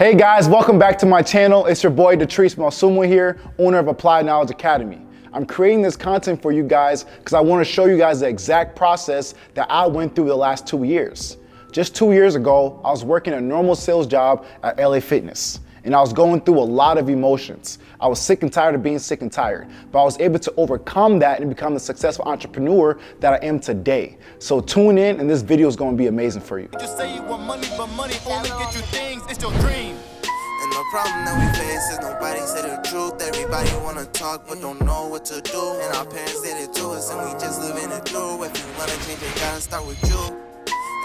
Hey guys, welcome back to my channel. It's your boy Datrice Mulsumo here, owner of Applied Knowledge Academy. I'm creating this content for you guys because I want to show you guys the exact process that I went through the last 2 years. Just 2 years ago, I was working a normal sales job at LA Fitness, and I was going through a lot of emotions. I was sick and tired of being sick and tired, but I was able to overcome that and become the successful entrepreneur that I am today. So tune in, and this video is going to be amazing for you. Just say you want money, but money only get you things. It's your dream. And the problem that we face is nobody say the truth. Everybody wanna talk but don't know what to do. And our parents did it to us and we just living it through. If you wanna change it, gotta start with you.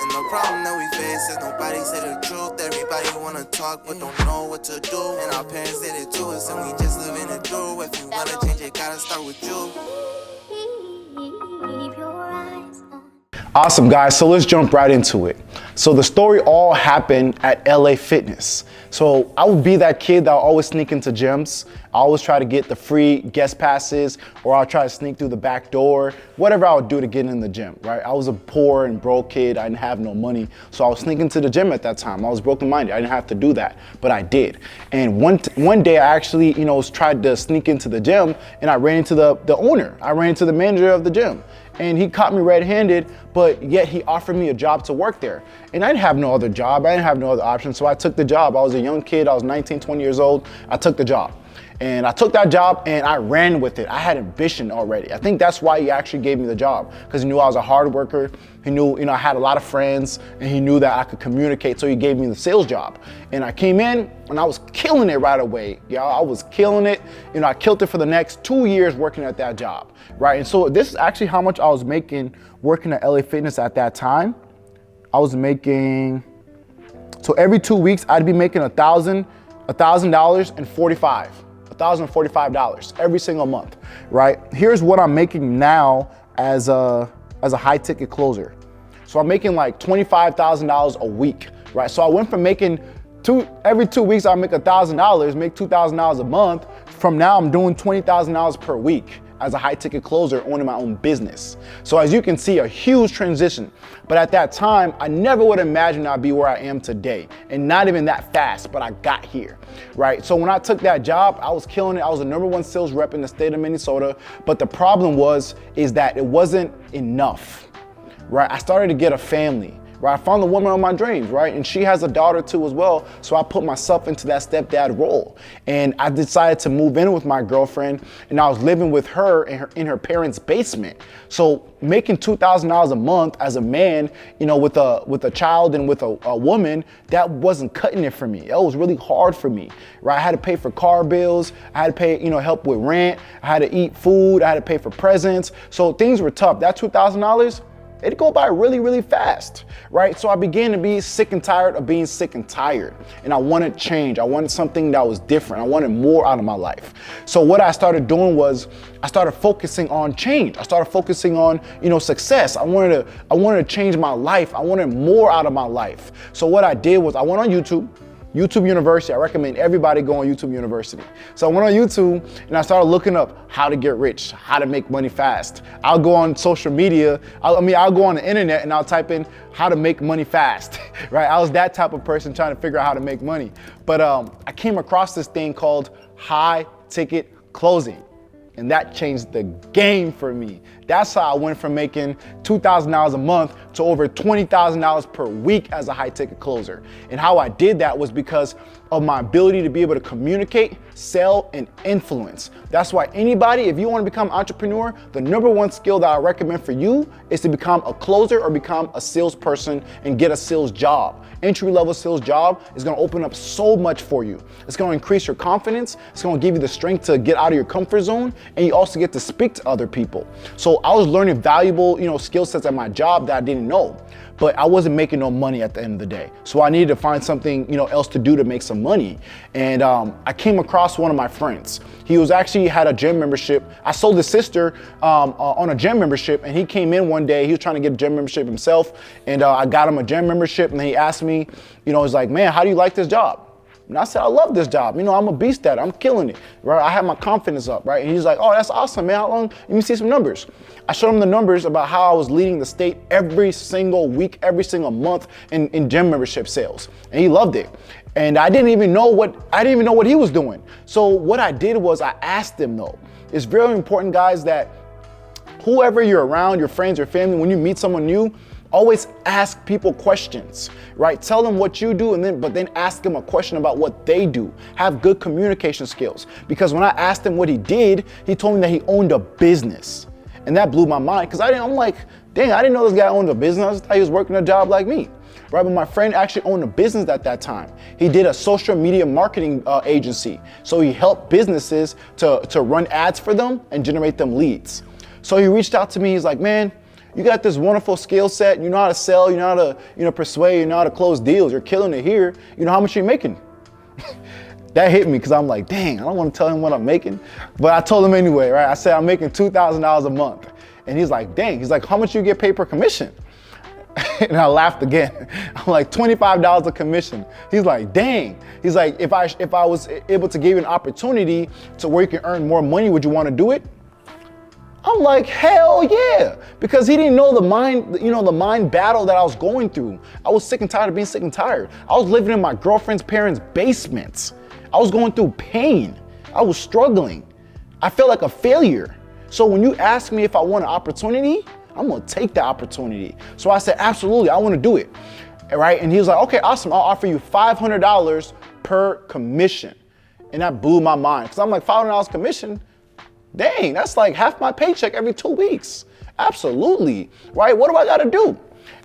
And the problem that we face is nobody say the truth. Everybody wanna talk but don't know what to do. And our parents did it to us and we just living it through. If you wanna change it, gotta start with you. Awesome guys, so let's jump right into it. So the story all happened at LA Fitness. So I would be that kid that would always sneak into gyms. I always try to get the free guest passes, or I'll try to sneak through the back door, whatever I would do to get in the gym, right? I was a poor and broke kid, I didn't have no money. So I was sneaking to the gym at that time. I was broken-minded, I didn't have to do that, but I did. And one day I actually, tried to sneak into the gym and I ran into the owner. I ran into the manager of the gym. And he caught me red-handed, but yet he offered me a job to work there. And I didn't have no other job, I didn't have no other option, so I took the job. I was a young kid, I was 19, 20 years old, I took the job. And I took that job and I ran with it. I had ambition already. I think that's why he actually gave me the job, because he knew I was a hard worker. He knew, I had a lot of friends, and he knew that I could communicate, so he gave me the sales job. And I came in and I was killing it right away. I was killing it. I killed it for the next 2 years working at that job, right? And so this is actually how much I was making working at LA Fitness at that time. I was making, so every 2 weeks I'd be making $1,045 every single month, right? Here's what I'm making now as a high ticket closer. So I'm making like $25,000 a week, right? So I went from making every 2 weeks I make $1,000, make $2,000 a month. From now I'm doing $20,000 per week as a high ticket closer owning my own business. So as you can see, a huge transition. But at that time, I never would imagine I'd be where I am today, and not even that fast, but I got here, right? So when I took that job, I was killing it. I was the #1 sales rep in the state of Minnesota. But the problem is that it wasn't enough, right? I started to get a family. Right, I found the woman of my dreams, right? And she has a daughter too as well. So I put myself into that stepdad role. And I decided to move in with my girlfriend, and I was living with her in her parents' basement. So making $2,000 a month as a man, with a child and with a woman, that wasn't cutting it for me. It was really hard for me, right? I had to pay for car bills. I had to pay, help with rent. I had to eat food. I had to pay for presents. So things were tough. That $2,000, it'd go by really, really fast, right? So I began to be sick and tired of being sick and tired. And I wanted change. I wanted something that was different. I wanted more out of my life. So what I started doing was I started focusing on change. I started focusing on, success. I wanted to change my life. I wanted more out of my life. So what I did was I went on YouTube University. I recommend everybody go on YouTube University. So I went on YouTube and I started looking up how to get rich, how to make money fast. I'll go on social media. I'll go on the internet and I'll type in how to make money fast, right? I was that type of person trying to figure out how to make money. But I came across this thing called high ticket closing. And that changed the game for me. That's how I went from making $2,000 a month to over $20,000 per week as a high ticket closer. And how I did that was because of my ability to be able to communicate, sell, and influence. That's why anybody, if you want to become an entrepreneur, the #1 skill that I recommend for you is to become a closer or become a salesperson and get a sales job. Entry-level sales job is going to open up so much for you. It's going to increase your confidence. It's going to give you the strength to get out of your comfort zone, and you also get to speak to other people. So I was learning valuable, skill sets at my job that I didn't know, but I wasn't making no money at the end of the day. So I needed to find something, else to do to make some money. And I came across one of my friends. He had a gym membership. I sold his sister on a gym membership, and he came in one day. He was trying to get a gym membership himself, and I got him a gym membership. And then he asked me, he's like, "Man, how do you like this job?" And I said, I love this job. You know, I'm a beast at it. I'm killing it, right? I have my confidence up, right? And he's like, oh, that's awesome, man. How long? Let me see some numbers. I showed him the numbers about how I was leading the state every single week, every single month in gym membership sales. And he loved it. And I didn't even know what he was doing. So what I did was I asked him though. It's very important, guys, that whoever you're around, your friends, your family, when you meet someone new, always ask people questions, right? Tell them what you do but then ask them a question about what they do. Have good communication skills. Because when I asked him what he did, he told me that he owned a business. And that blew my mind because I'm like, dang, I didn't know this guy owned a business. I just thought he was working a job like me, right? But my friend actually owned a business at that time. He did a social media marketing agency. So he helped businesses to run ads for them and generate them leads. So he reached out to me. He's like, man, you got this wonderful skill set. You know how to sell. You know how to, persuade. You know how to close deals. You're killing it here. You know how much you're making? That hit me because I'm like, dang, I don't want to tell him what I'm making. But I told him anyway, right? I said, I'm making $2,000 a month. And he's like, dang. He's like, how much you get paid per commission? And I laughed again. I'm like, $25 a commission. He's like, dang. He's like, if I was able to give you an opportunity to where you can earn more money, would you want to do it? I'm like, hell yeah, because he didn't know the mind battle that I was going through. I was sick and tired of being sick and tired. I was living in my girlfriend's parents' basements. I was going through pain. I was struggling. I felt like a failure. So when you ask me if I want an opportunity, I'm gonna take the opportunity. So I said, absolutely, I wanna do it, right? And he was like, okay, awesome, I'll offer you $500 per commission. And that blew my mind, because I'm like, $500 commission? Dang, that's like half my paycheck every 2 weeks. Absolutely, right? What do I gotta do?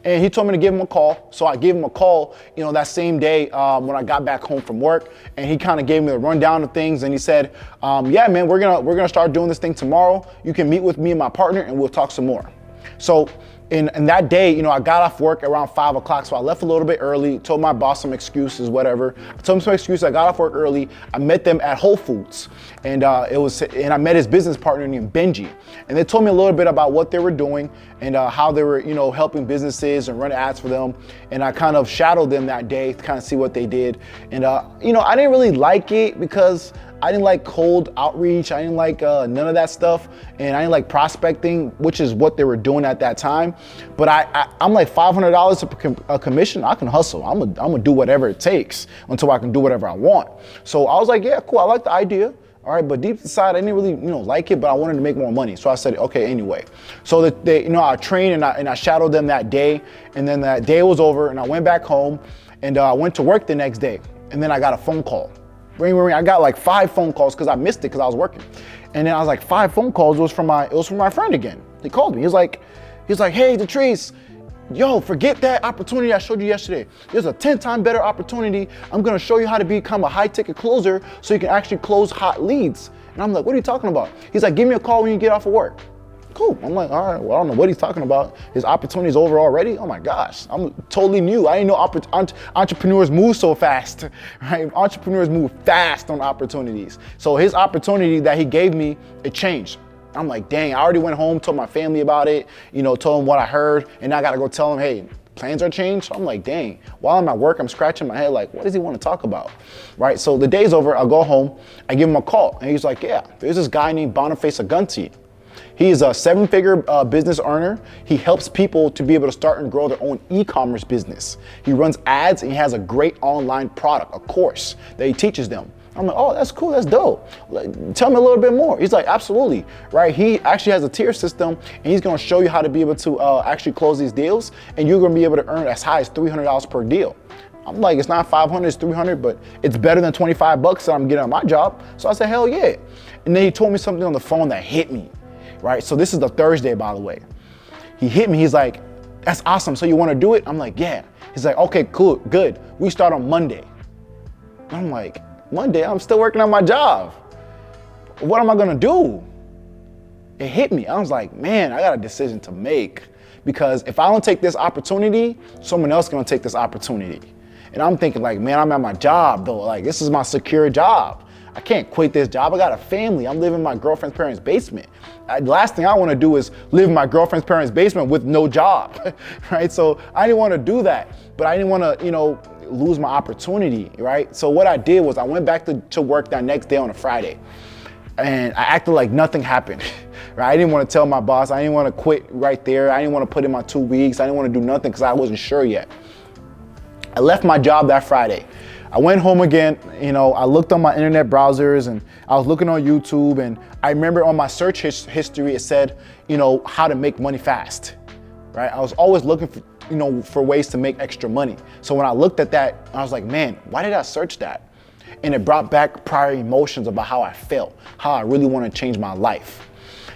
And he told me to give him a call. So I gave him a call, that same day when I got back home from work. And he kind of gave me the rundown of things. And he said, yeah, man, we're gonna start doing this thing tomorrow. You can meet with me and my partner and we'll talk some more. So in that day, I got off work around 5 o'clock. So I left a little bit early, told my boss some excuses, whatever. I told him some excuses. I got off work early. I met them at Whole Foods. And I met his business partner named Benji. And they told me a little bit about what they were doing and how they were, helping businesses and run ads for them. And I kind of shadowed them that day to kind of see what they did. And, I didn't really like it because I didn't like cold outreach. I didn't like none of that stuff. And I didn't like prospecting, which is what they were doing at that time. But I'm like $500 a commission. I can hustle. I'm gonna do whatever it takes until I can do whatever I want. So I was like, yeah, cool. I like the idea. All right, but deep inside, I didn't really, like it, but I wanted to make more money. So I said, okay, anyway. So I trained and I shadowed them that day. And then that day was over and I went back home and I went to work the next day. And then I got a phone call. Ring, ring, ring. I got like 5 phone calls because I missed it because I was working. And then I was like, 5 phone calls. It was from my friend again. He called me. He's like, hey, Datrice, yo, forget that opportunity I showed you yesterday. There's a 10-time better opportunity. I'm gonna show you how to become a high-ticket closer so you can actually close hot leads. And I'm like, what are you talking about? He's like, give me a call when you get off of work. Cool. I'm like, all right, well, I don't know what he's talking about. His opportunity's over already? Oh my gosh, I'm totally new. I didn't know entrepreneurs move so fast, right? Entrepreneurs move fast on opportunities. So his opportunity that he gave me, it changed. I'm like, dang, I already went home, told my family about it, told them what I heard, and now I gotta go tell them, hey, plans are changed. So I'm like, dang, while I'm at work, I'm scratching my head like, what does he want to talk about, right? So the day's over, I'll go home, I give him a call, and he's like, yeah, there's this guy named Boniface Agunti. He is a 7-figure business earner. He helps people to be able to start and grow their own e-commerce business. He runs ads and he has a great online product, a course that he teaches them. I'm like, oh, that's cool, that's dope. Tell me a little bit more. He's like, absolutely, right? He actually has a tier system and he's gonna show you how to be able to actually close these deals and you're gonna be able to earn as high as $300 per deal. I'm like, it's not 500, it's 300, but it's better than 25 bucks that I'm getting on my job. So I said, hell yeah. And then he told me something on the phone that hit me. Right, so this is the Thursday, by the way. He hit me, he's like, that's awesome, so you wanna do it? I'm like, yeah. He's like, okay, cool, good. We start on Monday. I'm like, Monday? I'm still working on my job. What am I gonna do? It hit me, I was like, man, I got a decision to make because if I don't take this opportunity, someone else is gonna take this opportunity. And I'm thinking like, man, I'm at my job though, like this is my secure job. I can't quit this job. I got a family. I'm living in my girlfriend's parents' basement. The last thing I want to do is live in my girlfriend's parents' basement with no job, right? So I didn't want to do that, but I didn't want to, lose my opportunity, right? So what I did was I went back to work that next day on a Friday, and I acted like nothing happened, right? I didn't want to tell my boss. I didn't want to quit right there. I didn't want to put in my 2 weeks. I didn't want to do nothing because I wasn't sure yet. I left my job that Friday. I went home again, I looked on my internet browsers and I was looking on YouTube, and I remember on my search history, it said, how to make money fast, right? I was always looking for ways to make extra money. So when I looked at that, I was like, man, why did I search that? And it brought back prior emotions about how I felt, how I really want to change my life.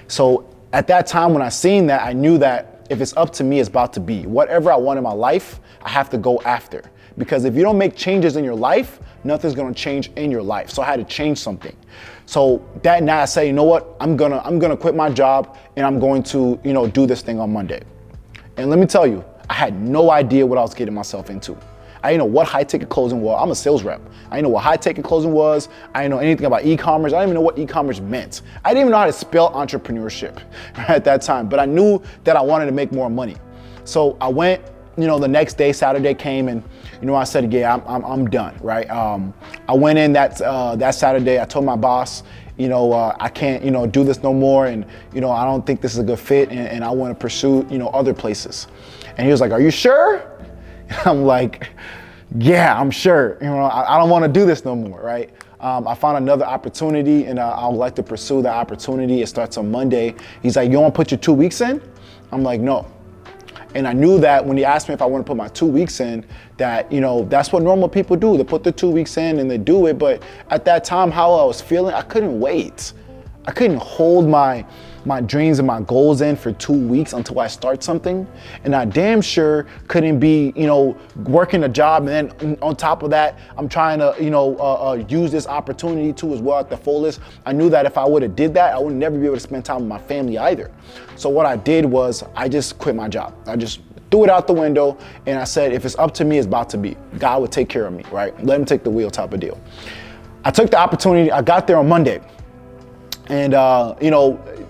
So at that time, when I seen that, I knew that if it's up to me, it's about to be. Whatever I want in my life, I have to go after. Because if you don't make changes in your life, nothing's gonna change in your life. So I had to change something. So that night I said, you know what? I'm gonna quit my job and I'm going to, do this thing on Monday. And let me tell you, I had no idea what I was getting myself into. I didn't know what high ticket closing was. I'm a sales rep. I didn't know what high ticket closing was. I didn't know anything about e-commerce. I didn't even know what e-commerce meant. I didn't even know how to spell entrepreneurship at that time, but I knew that I wanted to make more money. So I went, the next day, Saturday came, and I said, yeah, I'm done, right? I went in that Saturday. I told my boss, I can't, do this no more, and I don't think this is a good fit, and I want to pursue, other places. And he was like, are you sure? I'm like, yeah, I'm sure. I don't want to do this no more, right? I found another opportunity, and I would like to pursue that opportunity. It starts on Monday. He's like, you want to put your 2 weeks in? I'm like, no. And I knew that when he asked me if I want to put my 2 weeks in, that, that's what normal people do. They put their 2 weeks in and they do it. But at that time, how I was feeling, I couldn't wait. I couldn't hold my dreams and my goals in for 2 weeks until I start something. And I damn sure couldn't be, working a job. And then on top of that, I'm trying to, use this opportunity too as well at the fullest. I knew that if I would have did that, I would never be able to spend time with my family either. So what I did was I just quit my job. I just threw it out the window. And I said, if it's up to me, it's about to be. God would take care of me, right? Let him take the wheel type of deal. I took the opportunity. I got there on Monday. And,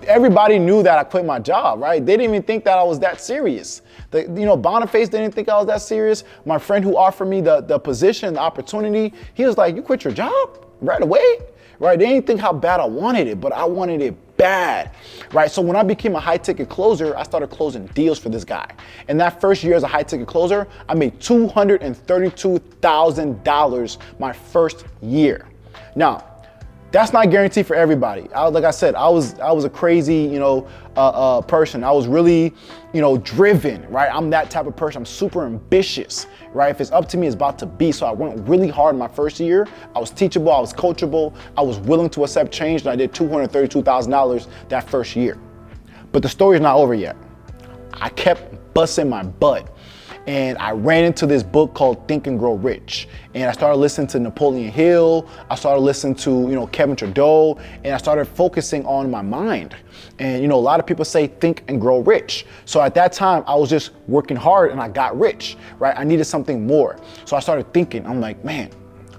everybody knew that I quit my job, right? They didn't even think that I was that serious. Boniface didn't think I was that serious. My friend who offered me the position, the opportunity, he was like, you quit your job right away, right? They didn't think how bad I wanted it, but I wanted it bad, right? So when I became a high ticket closer, I started closing deals for this guy. And that first year as a high ticket closer, I made $232,000 my first year. Now, that's not guaranteed for everybody. Like I said, I was a crazy, person. I was really, driven, right? I'm that type of person. I'm super ambitious, right? If it's up to me, it's about to be. So I went really hard my first year. I was teachable. I was coachable. I was willing to accept change, and I did $232,000 that first year. But the story's not over yet. I kept busting my butt. And I ran into this book called Think and Grow Rich. And I started listening to Napoleon Hill. I started listening to, Kevin Trudeau, and I started focusing on my mind. And, a lot of people say think and grow rich. So at that time, I was just working hard and I got rich, right? I needed something more. So I started thinking, I'm like, man,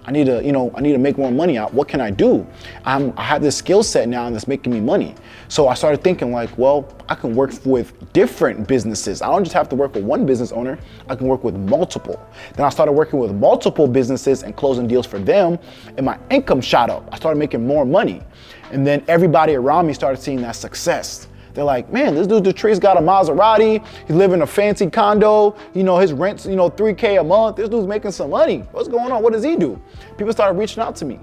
I need to make more money out. What can I do? I have this skill set now that's making me money. So I started thinking like, well, I can work with different businesses. I don't just have to work with one business owner. I can work with multiple. Then I started working with multiple businesses and closing deals for them, and my income shot up. I started making more money. And then everybody around me started seeing that success. They're like, man, this dude Datrice got a Maserati. He's living in a fancy condo. His rent's, $3K a month. This dude's making some money. What's going on? What does he do? People started reaching out to me.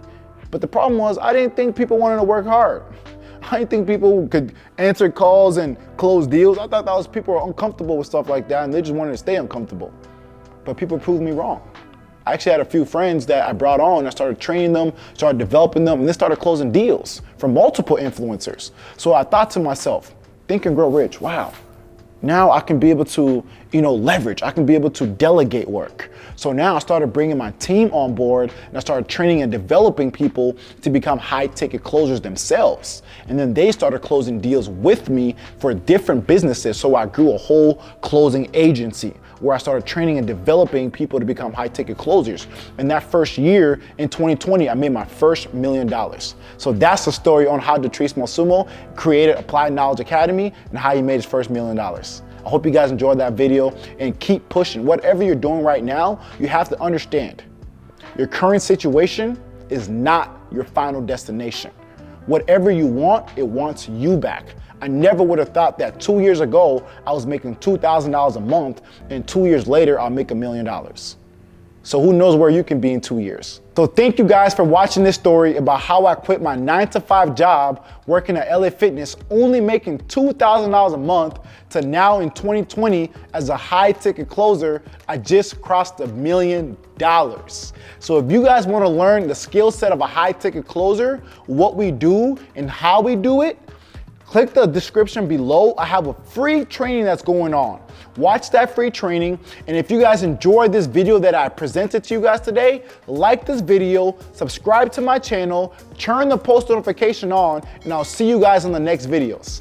But the problem was I didn't think people wanted to work hard. I didn't think people could answer calls and close deals. I thought that was people were uncomfortable with stuff like that and they just wanted to stay uncomfortable. But people proved me wrong. I actually had a few friends that I brought on. I started training them, started developing them, and then started closing deals from multiple influencers. So I thought to myself, think and grow rich. Wow. Now I can be able to, leverage. I can be able to delegate work. So now I started bringing my team on board and I started training and developing people to become high ticket closers themselves. And then they started closing deals with me for different businesses. So I grew a whole closing agency where I started training and developing people to become high ticket closers. And that first year in 2020, I made my first $1 million. So that's the story on how Datrice Mulsumo created Applied Knowledge Academy and how he made his first $1 million. I hope you guys enjoyed that video and keep pushing. Whatever you're doing right now, you have to understand your current situation is not your final destination. Whatever you want, it wants you back. I never would have thought that 2 years ago, I was making $2,000 a month, and 2 years later, I'll make $1 million. So who knows where you can be in 2 years. So thank you guys for watching this story about how I quit my 9-to-5 job working at LA Fitness, only making $2,000 a month, to now in 2020 as a high ticket closer, I just crossed $1 million. So if you guys want to learn the skill set of a high ticket closer, what we do and how we do it, click the description below. I have a free training that's going on. Watch that free training. And if you guys enjoyed this video that I presented to you guys today, like this video, subscribe to my channel, turn the post notification on, and I'll see you guys in the next videos.